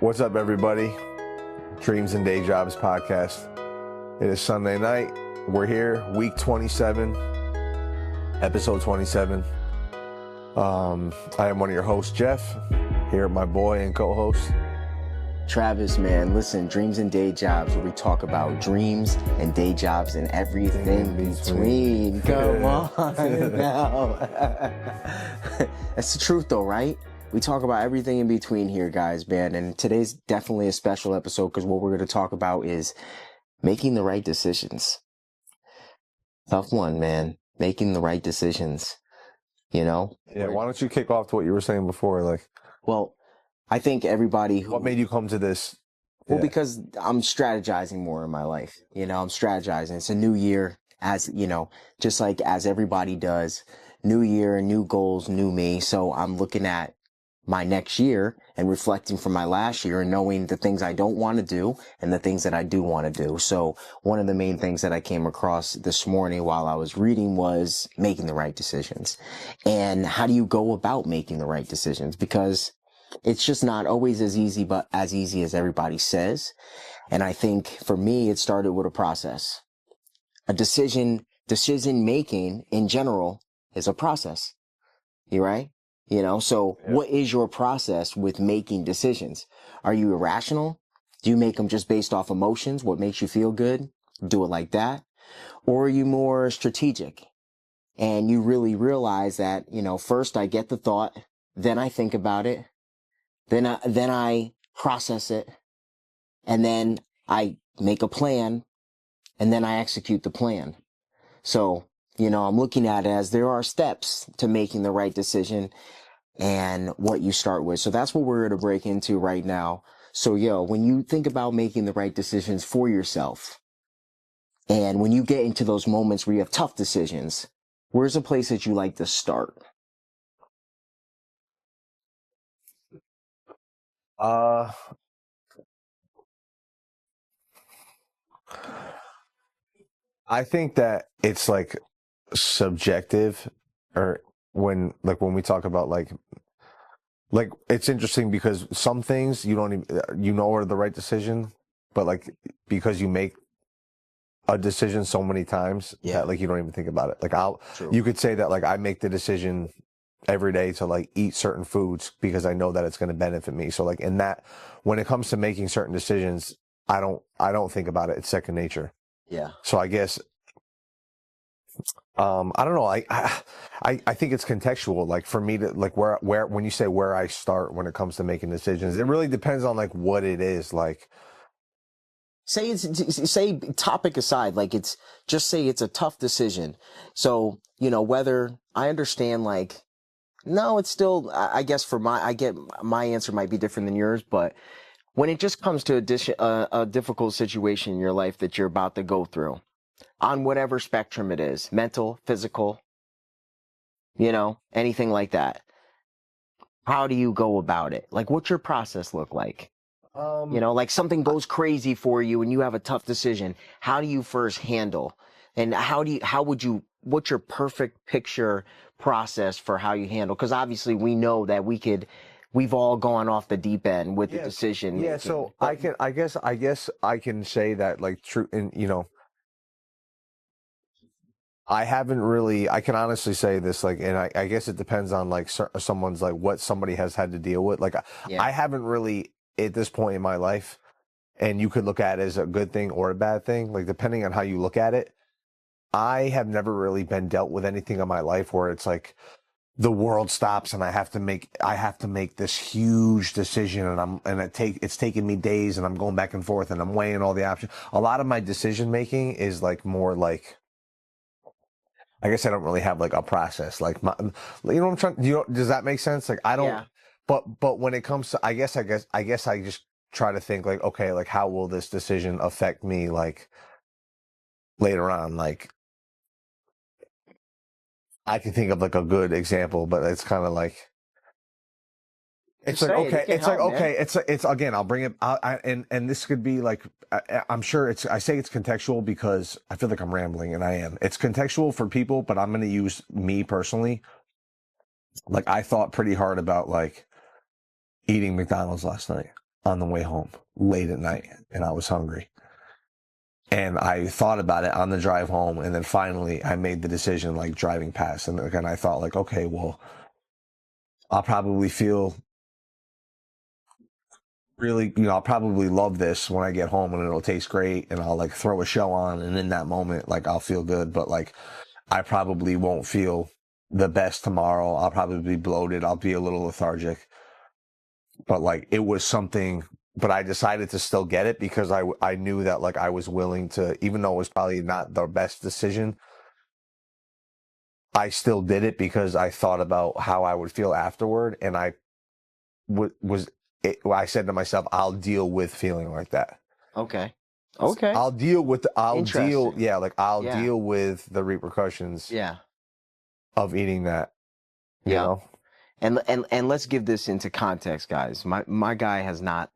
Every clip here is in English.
What's up, everybody? Dreams and Day Jobs podcast. It is Sunday night. We're here, week 27, episode 27. I am one of your hosts, Jeff, here with my boy and co-host, Travis. Man, listen, Dreams and Day Jobs, where we talk about dreams and day jobs and everything in between. Come on now. That's the truth, though, right? We talk about everything in between here, guys, man. And today's definitely a special episode because what we're going to talk about is making the right decisions. Tough one, man. Making the right decisions, you know? Yeah, why don't you kick off to what you were saying before? Well, I think everybody who... What made you come to this? Well, because I'm strategizing more in my life. You know, I'm strategizing. It's a new year, as, you know, just like as everybody does. New year, new goals, new me. So I'm looking at my next year and reflecting from my last year and knowing the things I don't want to do and the things that I do want to do. So one of the main things that I came across this morning while I was reading was making the right decisions. And how do you go about making the right decisions? Because it's just not always as easy, but as easy as everybody says. And I think for me, it started with a process. A decision making in general is a process. You right? You know, so What is your process with making decisions? Are you irrational? Do you make them just based off emotions? What makes you feel good? Do it like that. Or are you more strategic? And you really realize that, you know, first I get the thought, then I think about it, then I process it, and then I make a plan, and then I execute the plan. So, you know, I'm looking at it as there are steps to making the right decision and what you start with. So that's what we're going to break into right now. So, when you think about making the right decisions for yourself, and when you get into those moments where you have tough decisions, where's a place that you like to start? I think that it's like subjective, or when we talk about like it's interesting because some things you don't even, you know, are the right decision, but like because you make a decision so many times that like you don't even think about it. Like you could say that like I make the decision every day to like eat certain foods because I know that it's going to benefit me. So like in that, when it comes to making certain decisions, I don't think about it. It's second nature. Yeah. So I guess, I don't know. I think it's contextual. Like for me to like where, when you say where I start when it comes to making decisions, it really depends on like what it is. Like say topic aside, like say it's a tough decision. So, you know, whether I understand like, no, it's still, I guess my answer might be different than yours, but when it just comes to a difficult situation in your life that you're about to go through, on whatever spectrum it is, mental, physical, you know, anything like that, how do you go about it? Like, what's your process look like? You know, like something goes crazy for you and you have a tough decision. How do you first handle? And what's your perfect picture process for how you handle? Because obviously we know that we've all gone off the deep end with the decision. Yeah. So I guess I can say that like true. And you know, I can honestly say this, like, and I guess it depends on like someone's like what somebody has had to deal with. Like I haven't really at this point in my life, and you could look at it as a good thing or a bad thing, like depending on how you look at it. I have never really been dealt with anything in my life where it's like the world stops and I have to make this huge decision, and it's taking me days and I'm going back and forth and I'm weighing all the options. A lot of my decision making is like more like, I guess I don't really have like a process. Like you know what I'm trying, does that make sense? Like I don't, but when it comes to, I guess I just try to think like, okay, like how will this decision affect me like later on? Like I can think of like a good example, but it's kind of like, it's like, okay, it's like, okay, it's again, I'll bring it out. And this could be like, I'm sure I say it's contextual because I feel like I'm rambling, and I am. It's contextual for people, but I'm going to use me personally. Like I thought pretty hard about like eating McDonald's last night. on the way home late at night, and I was hungry. And I thought about it on the drive home, and then finally I made the decision, like driving past, and again I thought like, okay, well, I'll probably feel really, I'll probably love this when I get home, and it'll taste great, and I'll like throw a show on, and in that moment, like I'll feel good, but like I probably won't feel the best tomorrow. I'll probably be bloated. I'll be a little lethargic, but like it was something. But I decided to still get it because I knew that like I was willing to, even though it was probably not the best decision, I still did it because I thought about how I would feel afterward, and I was I said to myself, I'll deal with feeling like that. Okay. Okay. I'll deal with I'll deal Interesting. yeah, like I'll Yeah. deal with the repercussions Yeah. of eating that. You Yeah. know? And let's give this into context, guys. My guy has not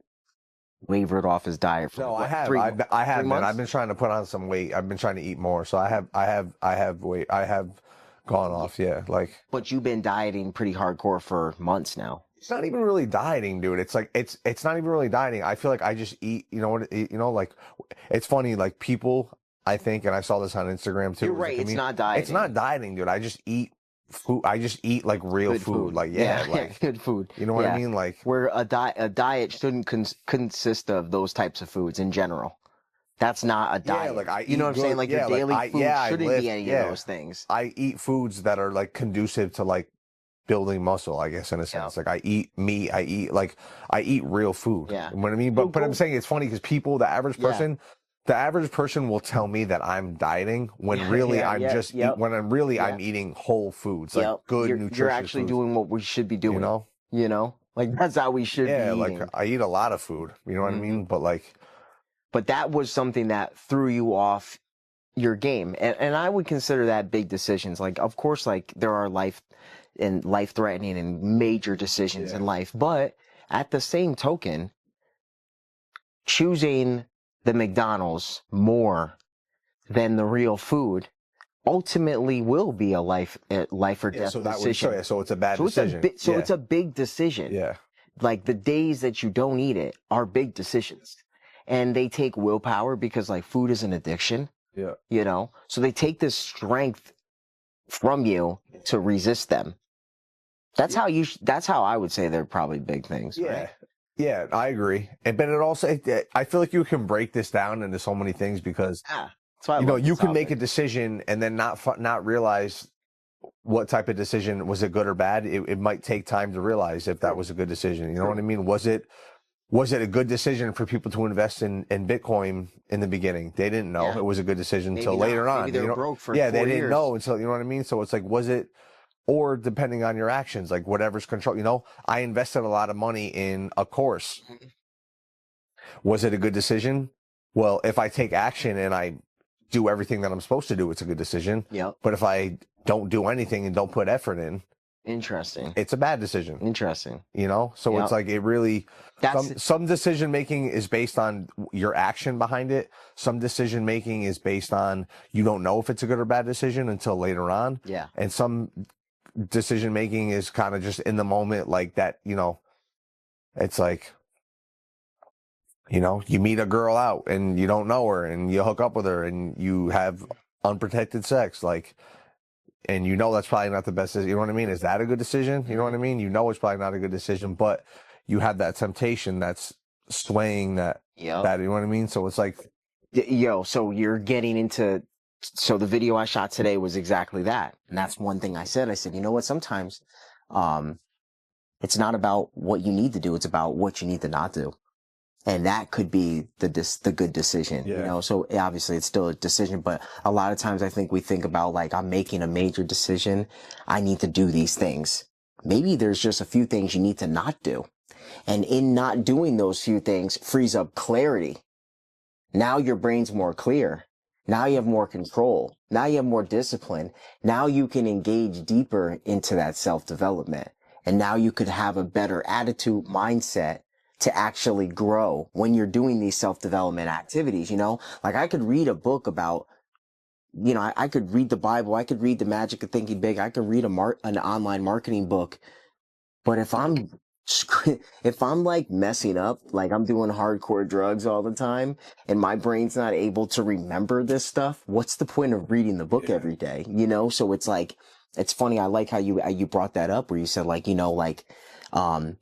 wavered off his diet for No, what, I have. 3 I have 3 been. months? I've been trying to put on some weight. I've been trying to eat more. So I have gone off, yeah. Like But you've been dieting pretty hardcore for months now. it's not even really dieting, dude. It's like it's not even really dieting. I feel like I just eat, like it's funny, like people, I think, and I saw this on Instagram too. You're it was a right. It's comedian- not dieting. It's not dieting, dude. I just eat food. I just eat like real Good food. Like yeah, like good food. you know what I Yeah. mean? Like Where a diet shouldn't consist of those types of foods in general. That's not a diet. yeah, like I You know eat what I'm saying? good- Like yeah, your daily I, food yeah, I shouldn't lift, be any yeah. of those things. I eat foods that are like conducive to like building muscle, I guess, in a sense. Yeah. Like I eat meat, I eat real food. Yeah. You know what I mean? Cool, But I'm cool. saying it's funny because people, Yeah. the average person will tell me that I'm dieting when Yeah, really yeah, I'm yeah, just yep. when I'm really Yeah. I'm eating whole foods, like Yep. good You're nutritious actually foods, doing what we should be doing. you know? You know? Like that's how we should Yeah, be like eating. I eat a lot of food, you know what I mean? But like But that was something that threw you off your game. And I would consider that big decisions. Like, of course, like there are life threatening and major decisions in life. But at the same token, choosing the McDonald's more than the real food ultimately will be a life or death so that decision. would so it's a bad So decision. it's a big decision. Yeah. Like the days that you don't eat it are big decisions. And they take willpower because like food is an addiction, Yeah. you know? So they take this strength from you to resist them. That's how I would say they're probably big things. Yeah. Right? Yeah, I agree. But it also, I feel like you can break this down into so many things because, Yeah. That's why I you know, love you this can make a topic. decision and then not realize what type of decision was it good or bad. It might take time to realize if that was a good decision. You know what I mean? Was it a good decision for people to invest in Bitcoin in the beginning? They didn't know Yeah. it was a good decision Maybe until later not. on. Maybe they you were know? broke for yeah, 4 they didn't years. know until, you know what I mean? So it's like, was it, or depending on your actions, like whatever's control, I invested a lot of money in a course. Was it a good decision? Well, if I take action and I do everything that I'm supposed to do, it's a good decision. Yep. But if I don't do anything and don't put effort in, Interesting. it's a bad decision. Interesting. So Yep. it's like it really That's some decision making is based on your action behind it. Some decision making is based on you don't know if it's a good or bad decision until later on. yeah. And some decision making is kind of just in the moment, like that, it's like, you meet a girl out and you don't know her and you hook up with her and you have unprotected sex, like, and that's probably not the best, you know what I mean? Is that a good decision? You know what I mean? It's probably not a good decision, but you have that temptation that's swaying that, Yep. you know what I mean? So it's like, So you're getting into, so the video I shot today was exactly that. And that's one thing I said. I said, you know what, sometimes, it's not about what you need to do. It's about what you need to not do. And that could be the good decision, Yeah. So obviously it's still a decision, but a lot of times I think we think about like, I'm making a major decision. I need to do these things. Maybe there's just a few things you need to not do. And in not doing those few things frees up clarity. Now your brain's more clear. Now you have more control. Now you have more discipline. Now you can engage deeper into that self-development. And now you could have a better attitude, mindset to actually grow when you're doing these self-development activities, Like I could read a book about, I could read the Bible. I could read The Magic of Thinking Big. I could read an online marketing book. But if I'm if I'm like messing up, like I'm doing hardcore drugs all the time and my brain's not able to remember this stuff, what's the point of reading the book every day? You know? So it's like, it's funny. I like how you brought that up where you said like, you know, like, um,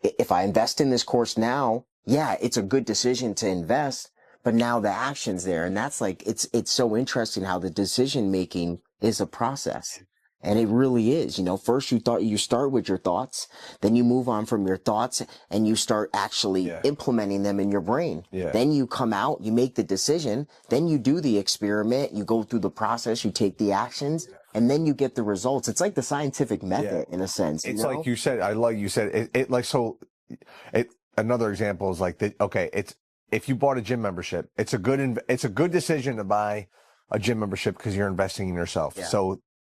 if I invest in this course now, yeah, it's a good decision to invest, but now the action's there. And that's like, it's so interesting how the decision making is a process. And it really is. You know, first you start with your thoughts, then you move on from your thoughts and you start actually implementing them in your brain. Then you come out, you make the decision, then you do the experiment, you go through the process, you take the actions, and then you get the results. It's like the scientific method in a sense. It's you know? like you said, I like you said, it like, so it, another example is like, okay, it's, if you bought a gym membership, it's a good decision to buy a gym membership because you're investing in yourself.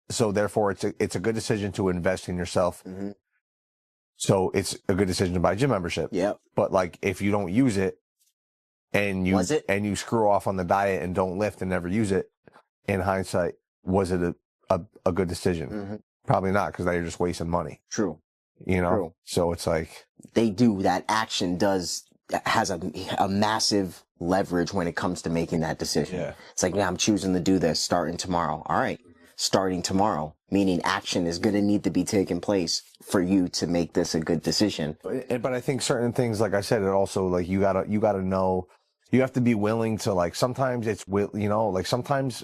So therefore it's a good decision to invest in yourself. So it's a good decision to buy a gym membership. But like, if you don't use it and you screw off on the diet and don't lift and never use it, in hindsight, was it a good decision? Probably not, because now you're just wasting money. True. You know? So it's like, that action has a massive leverage when it comes to making that decision. It's like, yeah, I'm choosing to do this starting tomorrow. All right. Starting tomorrow, meaning action is going to need to be taken place for you to make this a good decision. But I think certain things, like I said, it also like you gotta know, you have to be willing to, like, sometimes it's you know, like sometimes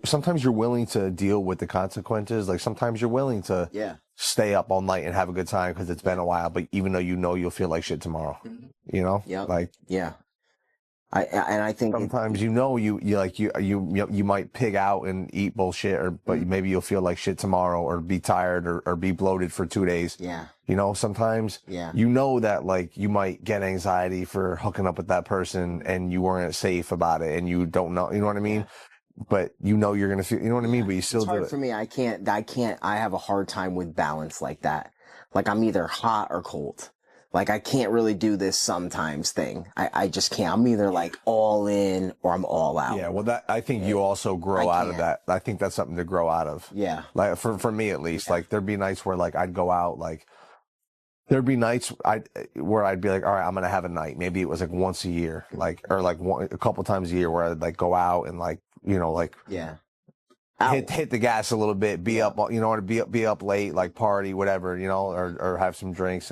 sometimes you're willing to deal with the consequences. Like sometimes you're willing to stay up all night and have a good time because it's been a while, but even though you know you'll feel like shit tomorrow, you know, like I think sometimes you might pig out and eat bullshit, but maybe you'll feel like shit tomorrow, or be tired, or be bloated for 2 days. You know, sometimes you know that like you might get anxiety for hooking up with that person and you weren't safe about it and you don't know, you know what I mean? But you know you're gonna feel, you know what I mean? But you still do it. It's hard for me. I have a hard time with balance like that. Like I'm either hot or cold. Like I can't really do this sometimes thing. I just can't. I'm either like all in or I'm all out. Yeah, well, I think you also grow out of that. I think that's something to grow out of. Like for me at least, like there'd be nights where like I'd go out, like there'd be nights where I'd be like, all right, I'm gonna have a night. Maybe it was like once a year, like, or like a couple times a year, where I'd like go out and like, you know, like hit the gas a little bit, be up, you know, or be up late, like party, whatever, you know, or have some drinks.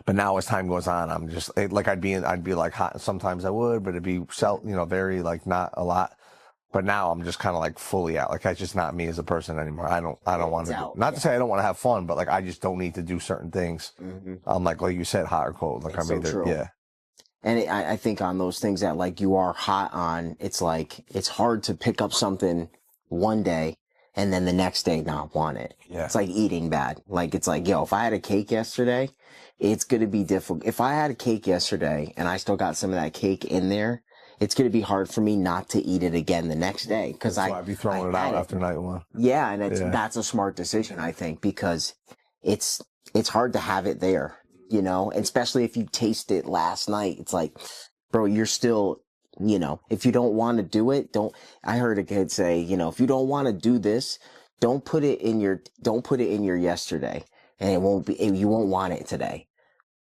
But now as time goes on, I'm just like, I'd be like hot. Sometimes I would, but it'd be you know, very like not a lot. But now I'm just kind of like fully out. Like that's just not me as a person anymore. I don't want to, not to say I don't want to have fun, but like I just don't need to do certain things. I'm like you said, hot or cold. Like I'm either, And I think on those things that like you are hot on, it's like, it's hard to pick up something one day and then the next day not want it. It's like eating bad. Like, it's like, yo, if I had a cake yesterday, it's going to be difficult. If I had a cake yesterday and I still got some of that cake in there, it's going to be hard for me not to eat it again the next day. Cause I'd be throwing it out after night one. Yeah. And that's a smart decision, I think, because it's hard to have it there, you know, especially if you taste it last night. It's like, bro, you're still, you know, if you don't want to do it, I heard a kid say, you know, if you don't want to do this, don't put it in your yesterday, and you won't want it today.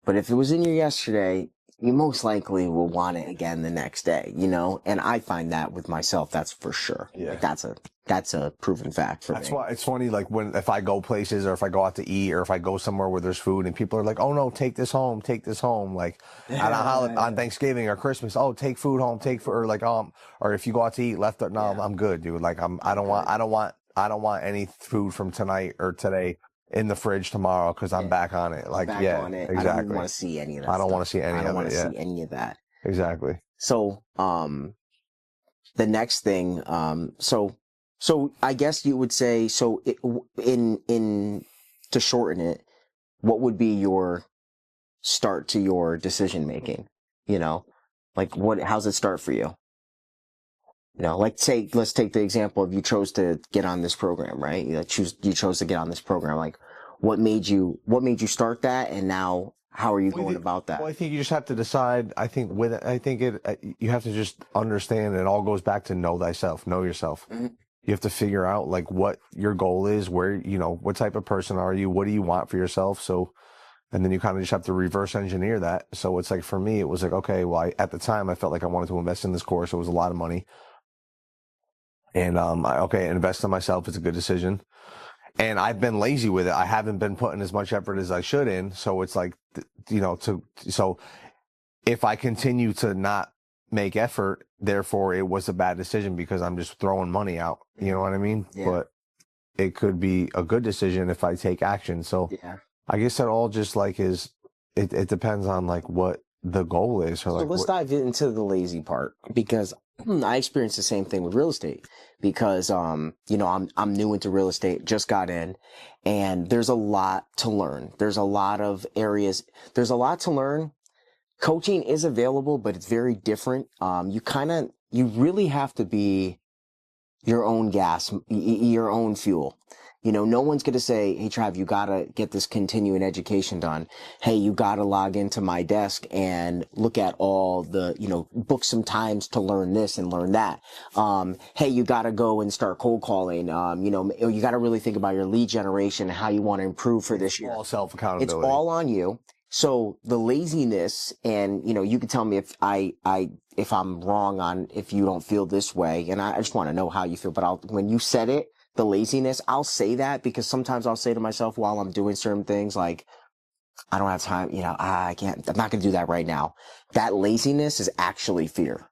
But if it was in your yesterday, you most likely will want it again the next day, you know? And I find that with myself, that's for sure. Like that's a proven fact for me. That's why it's funny, like if I go places, or if I go out to eat, or if I go somewhere where there's food and people are like, oh no, take this home. Like on Thanksgiving or Christmas, oh, take food home, or like, or if you go out to eat left, no, I'm good, dude. Like I don't want any food from tonight or today in the fridge tomorrow, because I'm back on it. Like, exactly. I don't want to see any of that. I don't want to see any of it. I don't want to see any of that. Exactly. So, the next thing, so I guess you would say, so to shorten it, what would be your start to your decision making? You know, like how's it start for you? You know, like let's take the example of you chose to get on this program, right? You chose to get on this program. Like, what made you start that? And now how are you going about that? Well, I think you just have to decide. I think you have to just understand. It all goes back to know thyself, know yourself. You have to figure out like what your goal is, where, what type of person are you? What do you want for yourself? So, and then you kind of just have to reverse engineer that. So it's like, for me, it was like, okay, well, at the time I felt like I wanted to invest in this course. It was a lot of money. And, invest in myself. It's a good decision. And I've been lazy with it. I haven't been putting as much effort as I should in. So it's like, so if I continue to not make effort, therefore it was a bad decision because I'm just throwing money out. You know what I mean? Yeah. But it could be a good decision if I take action. So Yeah. I guess that all just like it depends on like what the goal is. Or So like let's dive into the lazy part, because I experienced the same thing with real estate, because I'm new into real estate, just got in, and there's a lot to learn. There's a lot of areas. There's a lot to learn. Coaching is available, but it's very different. You really have to be your own gas, your own fuel. No one's going to say, hey, Trav, you got to get this continuing education done. Hey, you got to log into my desk and look at all the, book some times to learn this and learn that. Hey, you got to go and start cold calling. You got to really think about your lead generation and how you want to improve for this year. All self-accountability. It's all on you. So the laziness, and you can tell me if if I'm wrong on if you don't feel this way, and I just want to know how you feel. But when you said it, the laziness, I'll say that because sometimes I'll say to myself while I'm doing certain things, like, I don't have time, I can't, I'm not going to do that right now. That laziness is actually fear.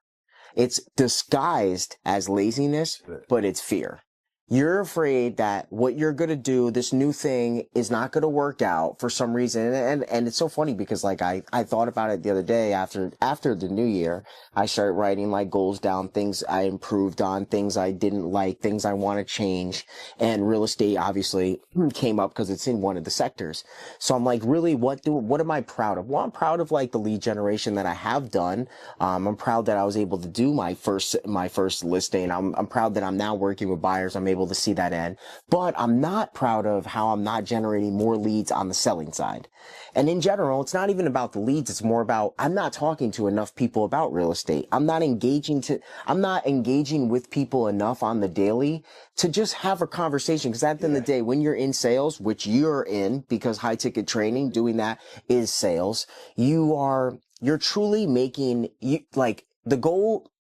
It's disguised as laziness, but it's fear. You're afraid that what you're going to do, this new thing, is not going to work out for some reason. And it's so funny because like I thought about it the other day after the new year. I started writing like goals down, things I improved on, things I didn't like, things I want to change. And real estate obviously came up because it's in one of the sectors. So I'm like, really, what am I proud of? Well, I'm proud of like the lead generation that I have done. I'm proud that I was able to do my first listing. I'm proud that I'm now working with buyers. I'm able to see that end, but I'm not proud of how I'm not generating more leads on the selling side. And in general, it's not even about the leads. It's more about, I'm not talking to enough people about real estate. I'm not engaging with people enough on the daily to just have a conversation. Because at the end of the day, when you're in sales, which you're in, because high ticket training, doing that is sales, you're truly making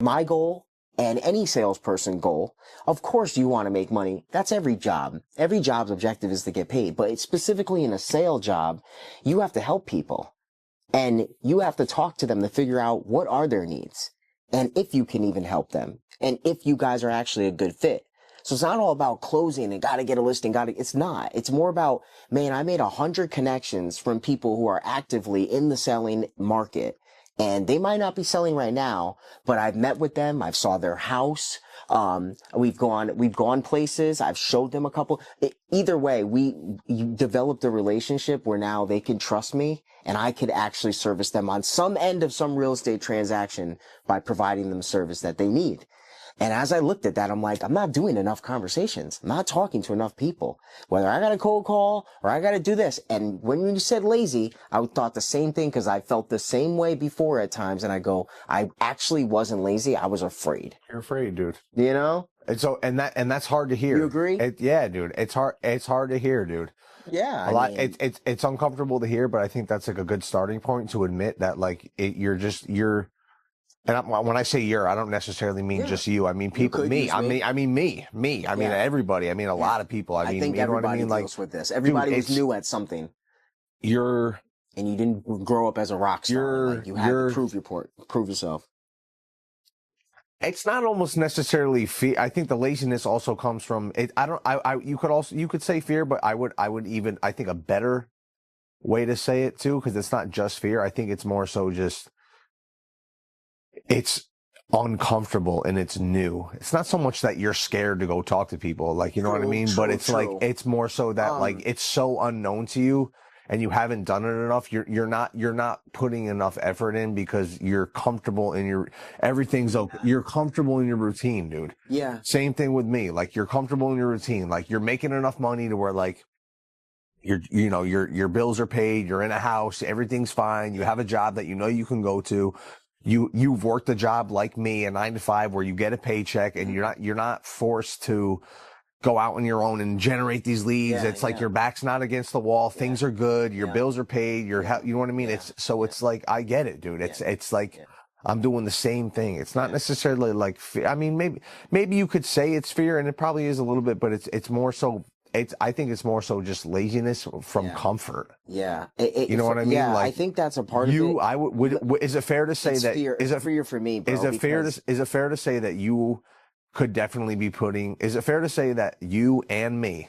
my goal, and any salesperson goal, of course you want to make money. That's every job. Every job's objective is to get paid. But specifically in a sale job, you have to help people. And you have to talk to them to figure out what are their needs. And if you can even help them. And if you guys are actually a good fit. So it's not all about closing and got to get a listing. It's not. It's more about, man, I made 100 connections from people who are actively in the selling market. And they might not be selling right now, but I've met with them. I've saw their house. We've gone places. I've showed them a couple. Either way, you developed a relationship where now they can trust me and I could actually service them on some end of some real estate transaction by providing them service that they need. And as I looked at that, I'm like, I'm not doing enough conversations. I'm not talking to enough people. Whether I got a cold call or I got to do this. And when you said lazy, I thought the same thing because I felt the same way before at times. And I go, I actually wasn't lazy. I was afraid. You're afraid, dude. And so, and that's hard to hear. You agree? Yeah, dude. It's hard to hear, dude. Yeah. It's uncomfortable to hear, but I think that's like a good starting point to admit that like you're. And when I say you're, I don't necessarily mean just you. I mean people, me. I mean me. I mean everybody. I mean a lot of people. I think you know what I mean? Deals with this. Everybody was new at something. And you didn't grow up as a rock star. You had to prove yourself. It's not almost necessarily fear. I think the laziness also comes from it. You could say fear, but I would even, I think a better way to say it too, because it's not just fear. I think it's more so just, it's uncomfortable and it's new. It's not so much that you're scared to go talk to people, like, you know what I mean? But it's like, it's more so that like, it's so unknown to you and you haven't done it enough. You're not putting enough effort in because you're comfortable in you're comfortable in your routine, dude. Yeah. Same thing with me. Like you're comfortable in your routine. Like you're making enough money to where like, your bills are paid. You're in a house. Everything's fine. You have a job that you know you can go to. you've worked a job like me, a 9 to 5, where you get a paycheck and you're not forced to go out on your own and generate these leads. It's like your back's not against the wall. Things are good. Your bills are paid. You know what I mean? It's like, I get it, dude. It's like, I'm doing the same thing. It's not necessarily like fear. I mean, maybe you could say it's fear, and it probably is a little bit, but it's more so. I think it's more so just laziness from comfort. Yeah, you know what I mean? Yeah, like, I think that's a part of it. I would. Is it fair to say that? Fear, Is it fear for me? Bro, is it fair to? Is it fair to say that you could definitely be putting? Is it fair to say that you and me?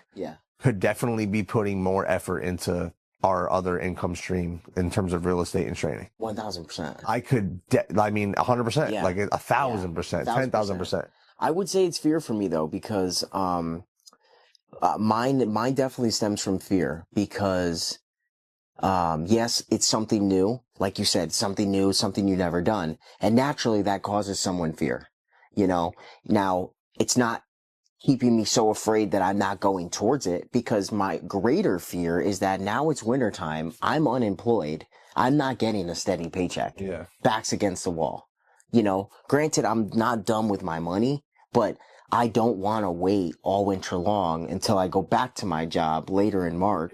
Could definitely be putting more effort into our other income stream in terms of real estate and training. 1000%. I could, I mean, 100%, like 1,000%, 10,000%. I would say it's fear for me though, because, mine definitely stems from fear because, yes, it's something new. Like you said, something new, something you've never done. And naturally that causes someone fear, you know. Now it's not keeping me so afraid that I'm not going towards it, because my greater fear is that now it's wintertime. I'm unemployed. I'm not getting a steady paycheck. Back's against the wall. You know, granted, I'm not done with my money, but I don't want to wait all winter long until I go back to my job later in March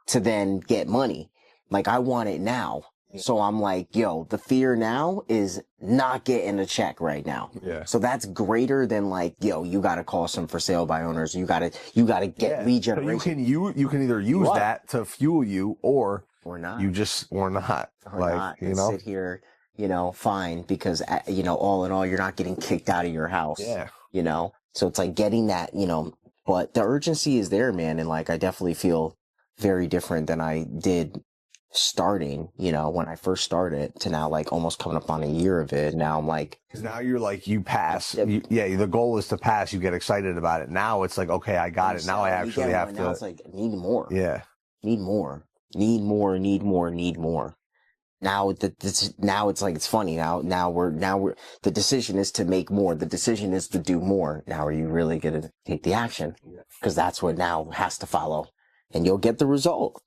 to then get money. Like, I want it now. So I'm like, yo, the fear now is not getting a check right now. So that's greater than like, yo, you got to call some for sale by owners. You got to get lead generation. So you can either use that to fuel you or not. You just, or not. You know, sit here, you know, fine. Because, you know, all in all, you're not getting kicked out of your house. You know, so it's like getting that, you know, but the urgency is there, man. And like, I definitely feel very different than I did starting, you know, when I first started to now, like almost coming up on a year of it. Now I'm like, because now you're like, you pass. The goal is to pass. You get excited about it. Now it's like, okay, I got it. Now I actually have to. Now it's like, need more. Need more. Now now it's like, it's funny. Now we're the decision is to make more. The decision is to do more. Now are you really going to take the action? Because that's what now has to follow, and you'll get the result.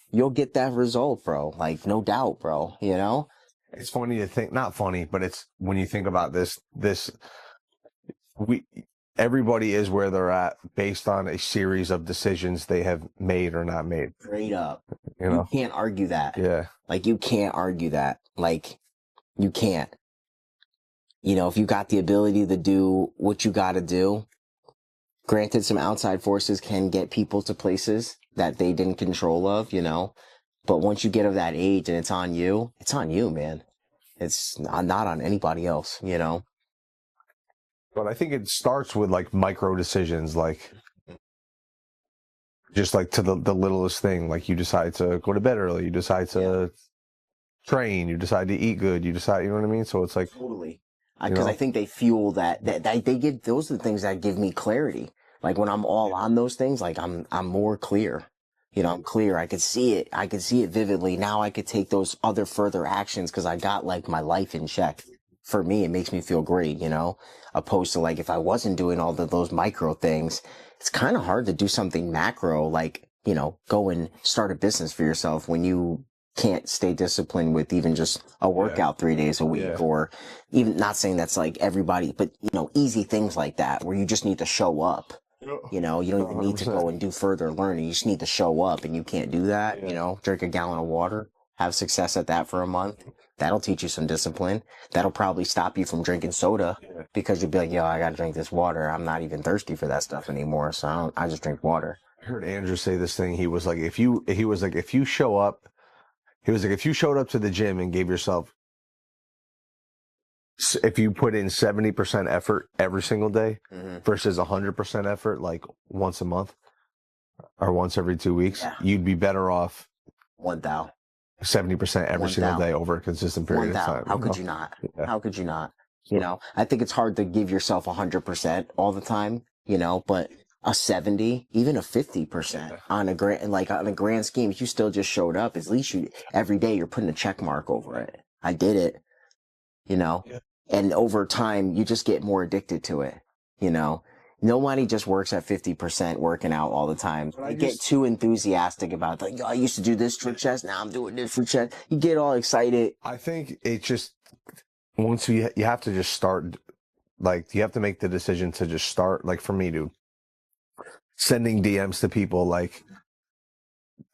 You'll get that result, bro. Like, no doubt, bro. You know? It's funny to think, not funny, but it's when you think about this, everybody is where they're at based on a series of decisions they have made or not made. Straight up. You know? You can't argue that. Yeah. Like, you can't argue that. Like, you can't. You know, if you got the ability to do what you got to do, granted, some outside forces can get people to places that they didn't control of, you know, but once you get of that age and it's on you, man. It's not on anybody else, you know. But I think it starts with like micro decisions, like just like to the littlest thing. Like, you decide to go to bed early, you decide to train, you decide to eat good, you decide, you know what I mean? So it's like, totally. Because I think they fuel that they give, those are the things that give me clarity. Like, when I'm all on those things, like I'm more clear. You know, I'm clear. I could see it. I could see it vividly. Now I could take those other further actions because I got like my life in check. For me, it makes me feel great, you know, opposed to like, if I wasn't doing all those micro things, it's kind of hard to do something macro, like, you know, go and start a business for yourself when you can't stay disciplined with even just a workout 3 days a week, or even, not saying that's like everybody, but, you know, easy things like that where you just need to show up. You know, you don't even need to go and do further learning. You just need to show up, and you can't do that. You know, drink a gallon of water, have success at that for a month. That'll teach you some discipline. That'll probably stop you from drinking soda because you'll be like, yo, I got to drink this water. I'm not even thirsty for that stuff anymore. So I just drink water. I heard Andrew say this thing. He was like, if you show up, he was like, if you showed up to the gym and gave yourself, if you put in 70% effort every single day versus 100% effort, like once a month or once every 2 weeks, you'd be better off 70% every single day over a consistent period of time. How could you not? How could you not? You know, I think it's hard to give yourself 100% all the time, you know, but a 70, even a 50% on a grand scheme, if you still just showed up, at least every day you're putting a check mark over it. I did it, you know, and over time you just get more addicted to it, you know. Nobody just works at 50% working out all the time. I get too enthusiastic about like, oh, I used to do this for chest, now I'm doing this for chest. You get all excited. I think it just, once you have to just start, like, you have to make the decision to just start, like, for me, dude, sending DMs to people, like,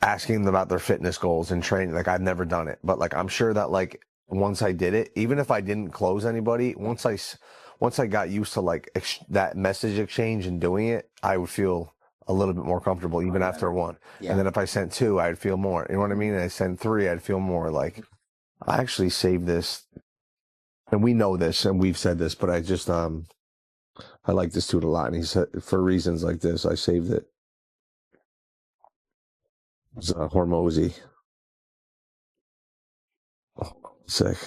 asking them about their fitness goals and training. Like, I've never done it, but like, I'm sure that like once I did it, even if I didn't close anybody, once I got used to like that message exchange and doing it, I would feel a little bit more comfortable even after one. Yeah. And then if I sent two, I'd feel more. You know what I mean? And I sent three, I'd feel more like I actually saved this. And we know this and we've said this, but I just I like this dude a lot. And he said for reasons like this, I saved it. It's Hormozy. Oh, sick.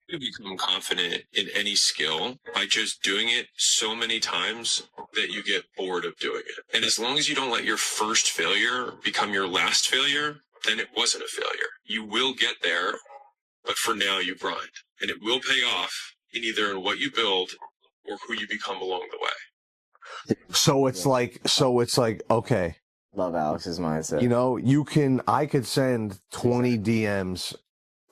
You become confident in any skill by just doing it so many times that you get bored of doing it. And as long as you don't let your first failure become your last failure, then it wasn't a failure. You will get there, but for now you grind. And it will pay off in either in what you build or who you become along the way. So it's like, okay. Love Alex's mindset. You know, I could send 20 DMs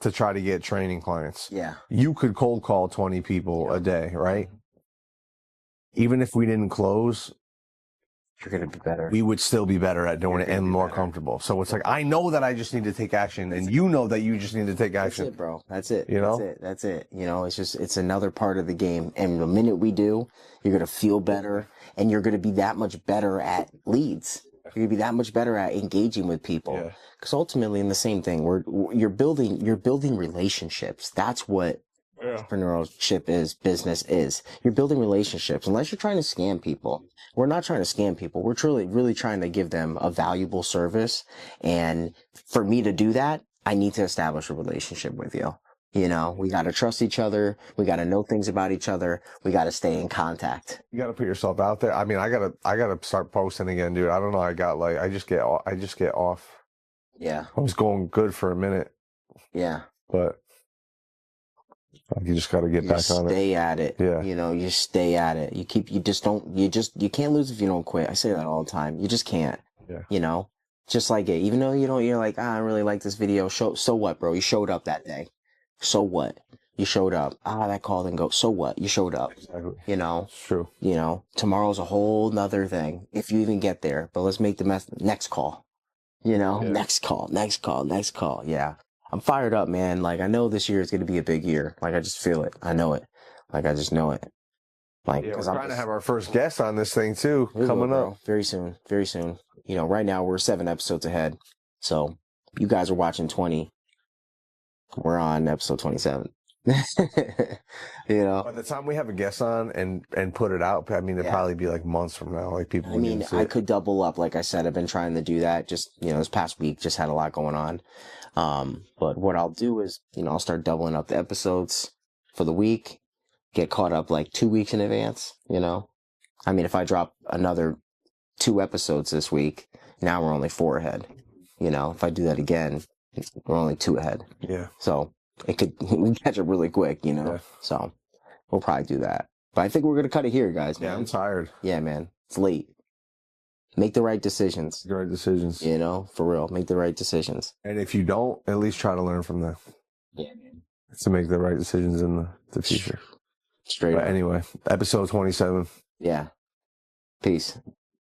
to try to get training clients. Yeah. You could cold call 20 people a day, right? Even if we didn't close, you're going to be better. We would still be better at doing it and more comfortable. So it's like, I know that I just need to take action and you know that you just need to take action. That's it, bro. That's it. You know? That's it. You know, it's another part of the game. And the minute we do, you're going to feel better and you're going to be that much better at leads. You're gonna be that much better at engaging with people, because ultimately, in the same thing, you're building relationships. That's what entrepreneurship is, business is. You're building relationships. Unless you're trying to scam people, we're not trying to scam people. We're truly, really trying to give them a valuable service. And for me to do that, I need to establish a relationship with you. You know, we got to trust each other. We got to know things about each other. We got to stay in contact. You got to put yourself out there. I mean, I gotta start posting again, dude. I don't know. I just get off. Yeah. I was going good for a minute. Yeah. But you just got to get back on it. Stay at it. Yeah. You know, you stay at it. You can't lose if you don't quit. I say that all the time. You just can't. Yeah. You know, just like it. Even though you're like, I don't really like this video. So what, bro? You showed up that day. So what? You showed up. That call didn't go. So what? You showed up. Exactly. You know? It's true. You know, tomorrow's a whole nother thing. If you even get there. But let's make the next call. You know? Yeah. Next call. Yeah. I'm fired up, man. Like, I know this year is going to be a big year. Like, I just feel it. I know it. Like, I just know it. Like, we're trying to have our first guest on this thing, too, coming up. Very soon. Very soon. You know, right now we're 7 episodes ahead. So, you guys are watching 20. We're on episode 27. You know, by the time we have a guest on and put it out, I mean, it'll probably be like months from now. Like people. I mean, I could double up. Like I said, I've been trying to do that. Just, you know, this past week, just had a lot going on. But what I'll do is, you know, I'll start doubling up the episodes for the week. Get caught up like 2 weeks in advance. You know, I mean, if I drop another 2 episodes this week, now we're only 4 ahead. You know, if I do that again, we're only 2 ahead. Yeah. So we can catch up really quick, you know. Yeah. So we'll probably do that. But I think we're gonna cut it here, guys. Man. Yeah, I'm tired. Yeah, man. It's late. Make the right decisions. The right decisions. You know, for real. Make the right decisions. And if you don't, at least try to learn from them. Yeah, man. To make the right decisions in the future. Straight up. Anyway, episode 27. Yeah. Peace.